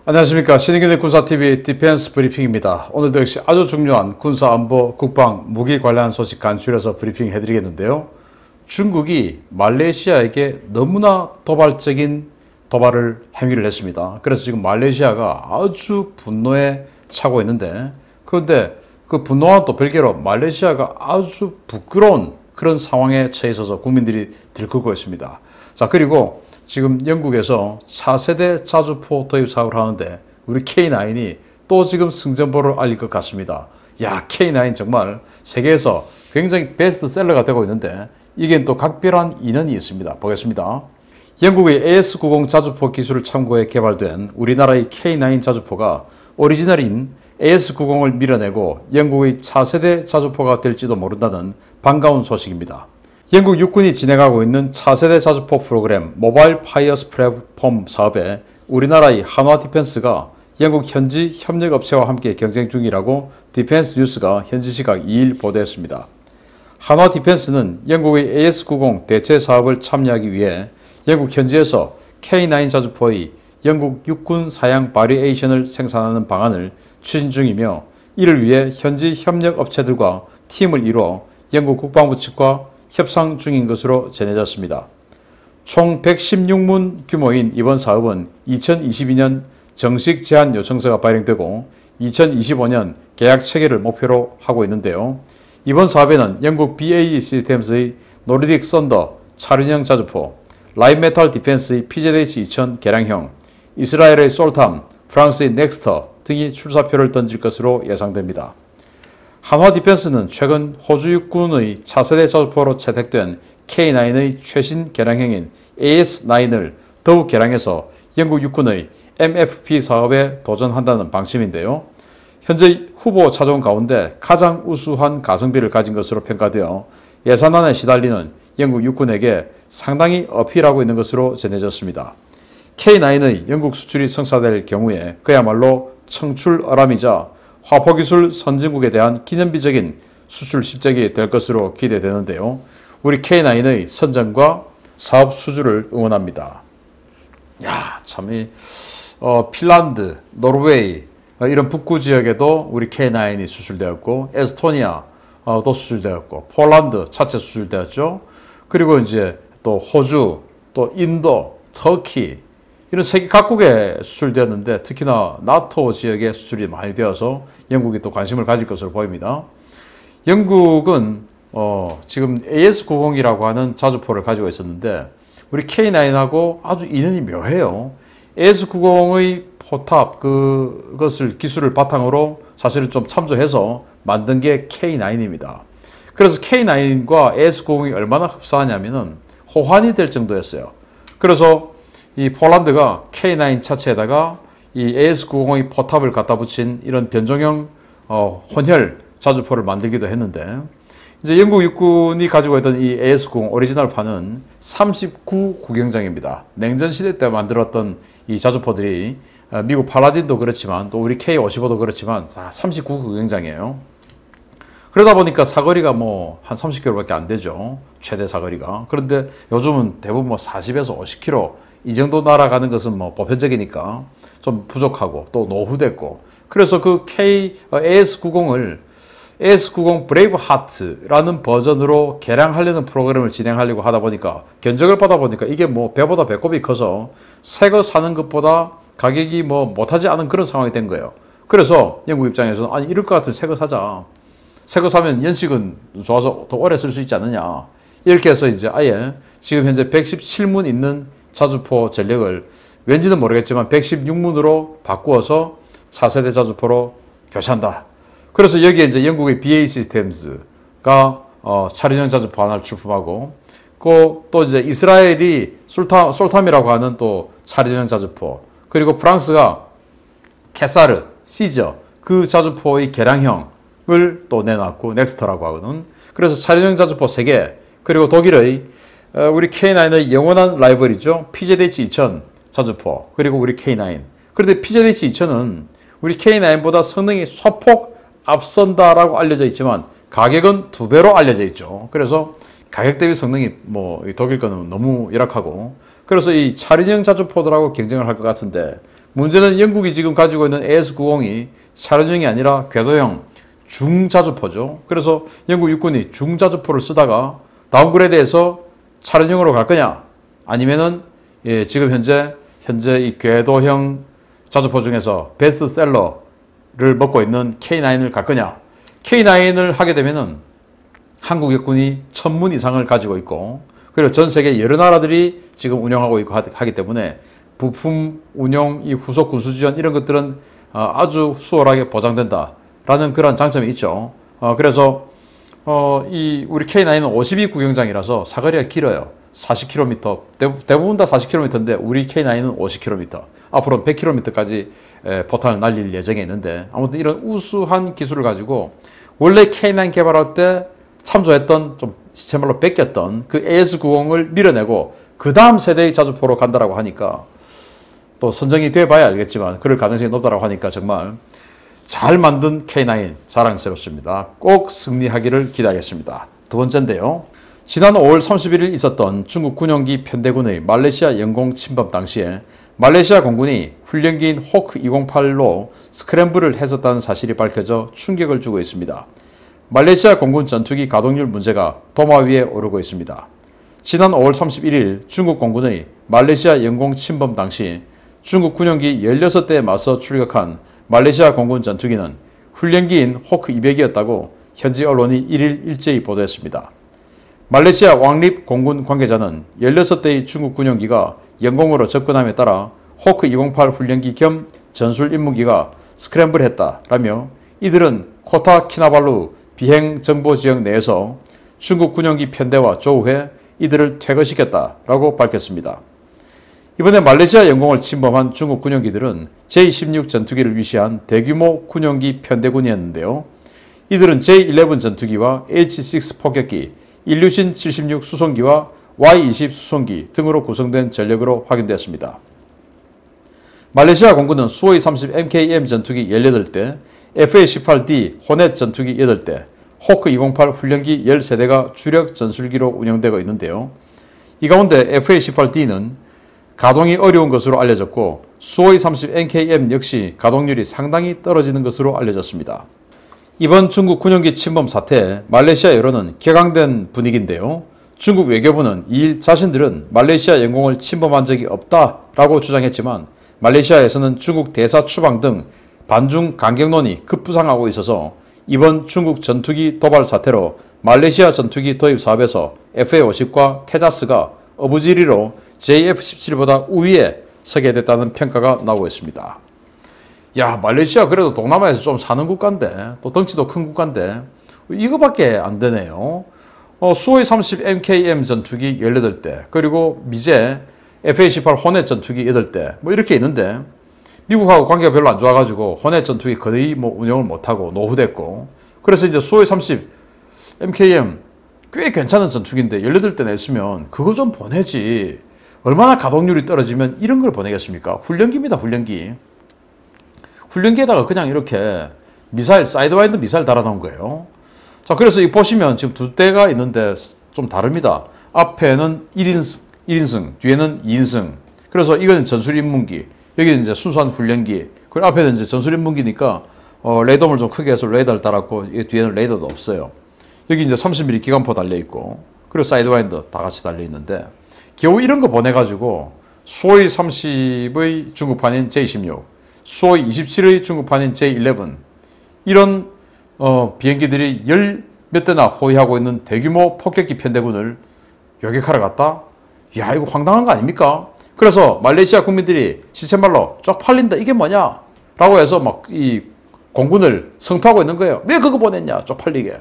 안녕하십니까. 신의균의 군사TV 디펜스 브리핑입니다. 오늘도 역시 아주 중요한 군사안보, 국방, 무기 관련 소식 간추려서 브리핑 해드리겠는데요. 중국이 말레이시아에게 너무나 도발적인 행위를 했습니다. 그래서 지금 말레이시아가 아주 분노에 차고 있는데, 그런데 그 분노와는 또 별개로 말레이시아가 아주 부끄러운 그런 상황에 처해 있어서 국민들이 들끓고 있습니다. 자, 그리고 지금 영국에서 4세대 자주포 도입 사업을 하는데 우리 K9이 또 지금 승전보를 알릴 것 같습니다. 야, K9 정말 세계에서 굉장히 베스트셀러가 되고 있는데 이게 또 각별한 인연이 있습니다. 보겠습니다. 영국의 AS90 자주포 기술을 참고해 개발된 우리나라의 K9 자주포가 오리지널인 AS90을 밀어내고 영국의 4세대 자주포가 될지도 모른다는 반가운 소식입니다. 영국 육군이 진행하고 있는 차세대 자주포 프로그램 모바일 파이어스 플랫폼 사업에 우리나라의 한화 디펜스가 영국 현지 협력업체와 함께 경쟁 중이라고 디펜스 뉴스가 현지 시각 2일 보도했습니다. 한화 디펜스는 영국의 AS90 대체 사업을 참여하기 위해 영국 현지에서 K9 자주포의 영국 육군 사양 바리에이션을 생산하는 방안을 추진 중이며, 이를 위해 현지 협력업체들과 팀을 이루어 영국 국방부 측과 협상 중인 것으로 전해졌습니다. 총 116문 규모인 이번 사업은 2022년 정식 제안 요청서가 발행되고 2025년 계약 체결을 목표로 하고 있는데요. 이번 사업에는 영국 BAE 시스템스의 노르딕 썬더 차륜형 자주포, 라인메탈 디펜스의 PZH-2000 개량형, 이스라엘의 솔탐, 프랑스의 넥스터 등이 출사표를 던질 것으로 예상됩니다. 한화 디펜스는 최근 호주 육군의 차세대 자주포로 채택된 K9의 최신 개량형인 AS9을 더욱 개량해서 영국 육군의 MFP 사업에 도전한다는 방침인데요. 현재 후보 차종 가운데 가장 우수한 가성비를 가진 것으로 평가되어 예산안에 시달리는 영국 육군에게 상당히 어필하고 있는 것으로 전해졌습니다. K9의 영국 수출이 성사될 경우에 그야말로 청출어람이자 화포기술 선진국에 대한 기념비적인 수출 실적이 될 것으로 기대되는데요. 우리 K9의 선전과 사업 수주를 응원합니다. 야, 참 핀란드, 노르웨이 이런 북구 지역에도 우리 K9이 수출되었고, 에스토니아도 수출되었고, 폴란드 차체 수출되었죠. 그리고 이제 또 호주, 또 인도, 터키 이런 세계 각국에 수출되었는데, 특히나 나토 지역에 수출이 많이 되어서 영국이 또 관심을 가질 것으로 보입니다. 영국은 지금 AS90이라고 하는 자주포를 가지고 있었는데 우리 K9하고 아주 인연이 묘해요. AS90의 포탑 그것을 기술을 바탕으로 사실은 좀 참조해서 만든 게 K9입니다. 그래서 K9과 AS90이 얼마나 흡사하냐면은 호환이 될 정도였어요. 그래서 이 폴란드가 K9 차체에다가 이 AS90의 포탑을 갖다 붙인 이런 변종형 혼혈 자주포를 만들기도 했는데, 이제 영국 육군이 가지고 있던 이 AS90 오리지널판은 39 구경장입니다. 냉전 시대 때 만들었던 이 자주포들이 미국 팔라딘도 그렇지만 또 우리 K55도 그렇지만 39 구경장이에요. 그러다 보니까 사거리가 뭐 한 30km밖에 안 되죠. 최대 사거리가. 그런데 요즘은 대부분 뭐 40에서 50km 이 정도 날아가는 것은 뭐 보편적이니까 좀 부족하고 또 노후됐고, 그래서 그 AS90을 AS90 브레이브 하트라는 버전으로 개량하려는 프로그램을 진행하려고 하다 보니까, 견적을 받아 보니까 이게 뭐 배보다 배꼽이 커서 새 거 사는 것보다 가격이 뭐 못하지 않은 그런 상황이 된 거예요. 그래서 영국 입장에서는 아니 이럴 것 같으면 새 거 사자. 새 거 사면 연식은 좋아서 더 오래 쓸 수 있지 않느냐. 이렇게 해서 이제 아예 지금 현재 117문 있는 자주포 전력을 왠지는 모르겠지만 116문으로 바꾸어서 4세대 자주포로 교체한다. 그래서 여기에 이제 영국의 BAE 시스템즈가 차륜형 자주포 하나를 출품하고, 또 이제 이스라엘이 솔탐이라고 하는 또 차륜형 자주포, 그리고 프랑스가 캐사르, 시저 그 자주포의 개량형을 또 내놨고, 넥스터라고 하거든. 그래서 차륜형 자주포 3개, 그리고 독일의 우리 K9의 영원한 라이벌이죠. PZH-2000 자주포, 그리고 우리 K9. 그런데 PZH-2000은 우리 K9보다 성능이 소폭 앞선다라고 알려져 있지만 가격은 2배로 알려져 있죠. 그래서 가격 대비 성능이 뭐 독일 거는 너무 열악하고, 그래서 이 차륜형 자주포들하고 경쟁을 할 것 같은데 문제는 영국이 지금 가지고 있는 AS-90이 차량용이 아니라 궤도형 중자주포죠. 그래서 영국 육군이 중자주포를 쓰다가 다운그레이드해서 차량용으로 갈 거냐, 아니면은 지금 현재 이 궤도형 자주포 중에서 베스트셀러를 먹고 있는 K9을 갈 거냐. K9을 하게 되면은 한국 육군이 1000문 이상을 가지고 있고, 그리고 전 세계 여러 나라들이 지금 운영하고 있고 하기 때문에 부품 운용, 이 후속 군수 지원 이런 것들은 아주 수월하게 보장된다라는 그런 장점이 있죠. 그래서 이 우리 K9은 52 구경장이라서 사거리가 길어요. 40km, 대부분 다 40km인데 우리 K9은 50km, 앞으로는 100km까지 포탄을 날릴 예정에 있는데, 아무튼 이런 우수한 기술을 가지고 원래 K9 개발할 때 참조했던, 좀 시체말로 뺏겼던 그 AS-90을 밀어내고 그 다음 세대의 자주포로 간다라고 하니까, 또 선정이 돼봐야 알겠지만 그럴 가능성이 높다라고 하니까 정말 잘 만든 K9 자랑스럽습니다. 꼭 승리하기를 기대하겠습니다. 두 번째인데요. 지난 5월 31일 있었던 중국 군용기 편대군의 말레이시아 영공 침범 당시에 말레이시아 공군이 훈련기인 호크 208로 스크램블을 했었다는 사실이 밝혀져 충격을 주고 있습니다. 말레이시아 공군 전투기 가동률 문제가 도마 위에 오르고 있습니다. 지난 5월 31일 중국 공군의 말레이시아 영공 침범 당시 중국 군용기 16대에 맞서 출격한 말레이시아 공군 전투기는 훈련기인 호크 200이었다고 현지 언론이 1일 일제히 보도했습니다. 말레이시아 왕립 공군 관계자는 16대의 중국 군용기가 영공으로 접근함에 따라 호크 208 훈련기 겸 전술 임무기가 스크램블했다라며 이들은 코타키나발루 비행정보지역 내에서 중국 군용기 편대와 조우해 이들을 퇴거시켰다라고 밝혔습니다. 이번에 말레이시아 영공을 침범한 중국 군용기들은 제16 전투기를 위시한 대규모 군용기 편대군이었는데요. 이들은 제11 전투기와 H6 폭격기, 일류신 76 수송기와 Y20 수송기 등으로 구성된 전력으로 확인되었습니다. 말레이시아 공군은 수호이 30 MKM 전투기 18대, FA-18D 호넷 전투기 8대, 호크 208 훈련기 13대가 주력 전술기로 운영되고 있는데요. 이 가운데 FA-18D는 가동이 어려운 것으로 알려졌고 수호이 30 MKM 역시 가동률이 상당히 떨어지는 것으로 알려졌습니다. 이번 중국 군용기 침범 사태에 말레이시아 여론은 격앙된 분위기인데요. 중국 외교부는 2일 자신들은 말레이시아 영공을 침범한 적이 없다라고 주장했지만 말레이시아에서는 중국 대사 추방 등 반중 강경론이 급부상하고 있어서 이번 중국 전투기 도발 사태로 말레이시아 전투기 도입 사업에서 FA-50과 테자스가 어부지리로 JF-17보다 우위에 서게 됐다는 평가가 나오고 있습니다. 야, 말레이시아 그래도 동남아에서 좀 사는 국가인데, 또 덩치도 큰 국가인데 이거밖에 안 되네요. 수호이 30 MKM 전투기 18대, 그리고 미제 FA-18 호넷 전투기 8대 뭐 이렇게 있는데 미국하고 관계가 별로 안 좋아가지고 호넷 전투기 거의 뭐 운영을 못하고 노후됐고, 그래서 이제 수호이 30 MKM 꽤 괜찮은 전투기인데 18대 냈으면 그거 좀 보내지. 얼마나 가동률이 떨어지면 이런 걸 보내겠습니까? 훈련기입니다, 훈련기. 훈련기에다가 그냥 이렇게 미사일, 사이드와인드 미사일 달아놓은 거예요. 자, 그래서 이 보시면 지금 두 대가 있는데 좀 다릅니다. 앞에는 1인승, 뒤에는 2인승. 그래서 이거는 전술입문기, 여기는 이제 순수한 훈련기, 그리고 앞에는 이제 전술입문기니까 레이더물 좀 크게 해서 레이더를 달았고, 이 뒤에는 레이더도 없어요. 여기 이제 30mm 기관포 달려있고, 그리고 사이드와인드 다 같이 달려있는데, 겨우 이런 거 보내가지고 수호이 30의 중국판인 J16, 수호이 27의 중국판인 J11, 이런 비행기들이 열 몇 대나 호위하고 있는 대규모 폭격기 편대군을 요격하러 갔다? 야, 이거 황당한 거 아닙니까? 그래서 말레이시아 국민들이 시체말로 쪽팔린다, 이게 뭐냐? 라고 해서 막 이 공군을 성토하고 있는 거예요. 왜 그거 보냈냐, 쪽팔리게.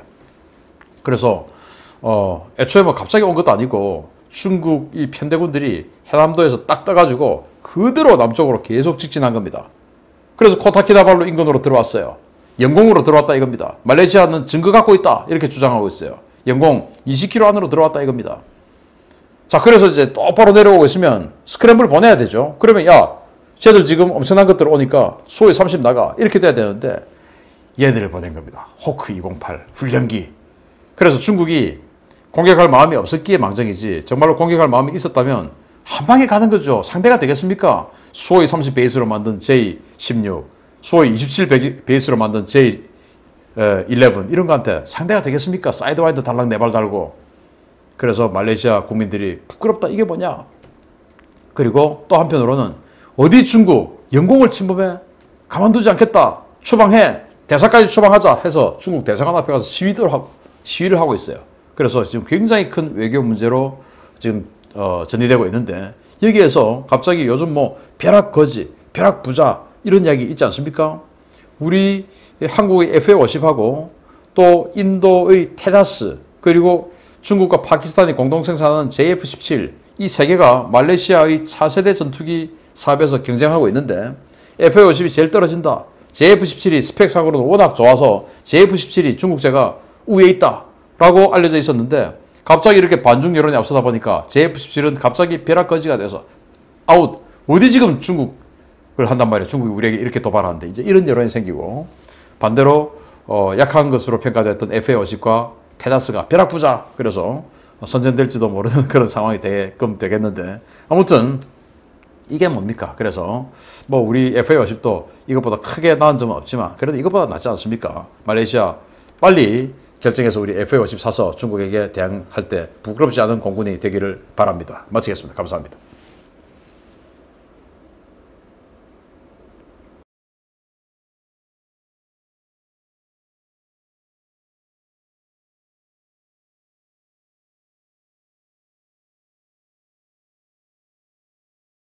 그래서 애초에 뭐 갑자기 온 것도 아니고 중국 이 편대군들이 해남도에서 딱 떠가지고 그대로 남쪽으로 계속 직진한 겁니다. 그래서 코타키나발루 인근으로 들어왔어요. 영공으로 들어왔다 이겁니다. 말레이시아는 증거 갖고 있다 이렇게 주장하고 있어요. 영공 20km 안으로 들어왔다 이겁니다. 자, 그래서 이제 똑바로 내려오고 있으면 스크램블 보내야 되죠. 그러면 야, 쟤들 지금 엄청난 것들 오니까 수호이 30 나가 이렇게 돼야 되는데 얘들을 보낸 겁니다. 호크 208 훈련기. 그래서 중국이 공격할 마음이 없었기에 망정이지, 정말로 공격할 마음이 있었다면 한 방에 가는 거죠. 상대가 되겠습니까? 수호의 30 베이스로 만든 J16, 수호의 27 베이스로 만든 J11 이런 거한테 상대가 되겠습니까? 사이드와이드 달랑 4발 달고. 그래서 말레이시아 국민들이 부끄럽다 이게 뭐냐. 그리고 또 한편으로는 어디 중국 영공을 침범해? 가만두지 않겠다. 추방해. 대사까지 추방하자 해서 중국 대사관 앞에 가서 시위를 하고 있어요. 그래서 지금 굉장히 큰 외교 문제로 지금 전이되고 있는데 여기에서 갑자기 요즘 뭐 벼락거지, 벼락부자 이런 이야기 있지 않습니까? 우리 한국의 FA50하고 또 인도의 테자스 그리고 중국과 파키스탄이 공동 생산하는 JF-17 이 세 개가 말레이시아의 차세대 전투기 사업에서 경쟁하고 있는데 FA50이 제일 떨어진다. JF-17이 스펙상으로도 워낙 좋아서 JF-17이 중국제가 우위에 있다라고 알려져 있었는데 갑자기 이렇게 반중 여론이 앞서다 보니까 JF-17은 갑자기 벼락거지가 돼서 아웃. 어디 지금 중국을 한단 말이에요. 중국이 우리에게 이렇게 도발하는데 이제 이런 여론이 생기고 반대로 약한 것으로 평가됐던 FA50과 테다스가 벼락부자. 그래서 선전될지도 모르는 그런 상황이 되겠는데 아무튼 이게 뭡니까? 그래서 뭐 우리 FA50도 이것보다 크게 나은 점은 없지만 그래도 이것보다 낫지 않습니까? 말레이시아 빨리 결정해서 우리 FA50 사서 중국에게 대항할 때 부끄럽지 않은 공군이 되기를 바랍니다. 마치겠습니다. 감사합니다.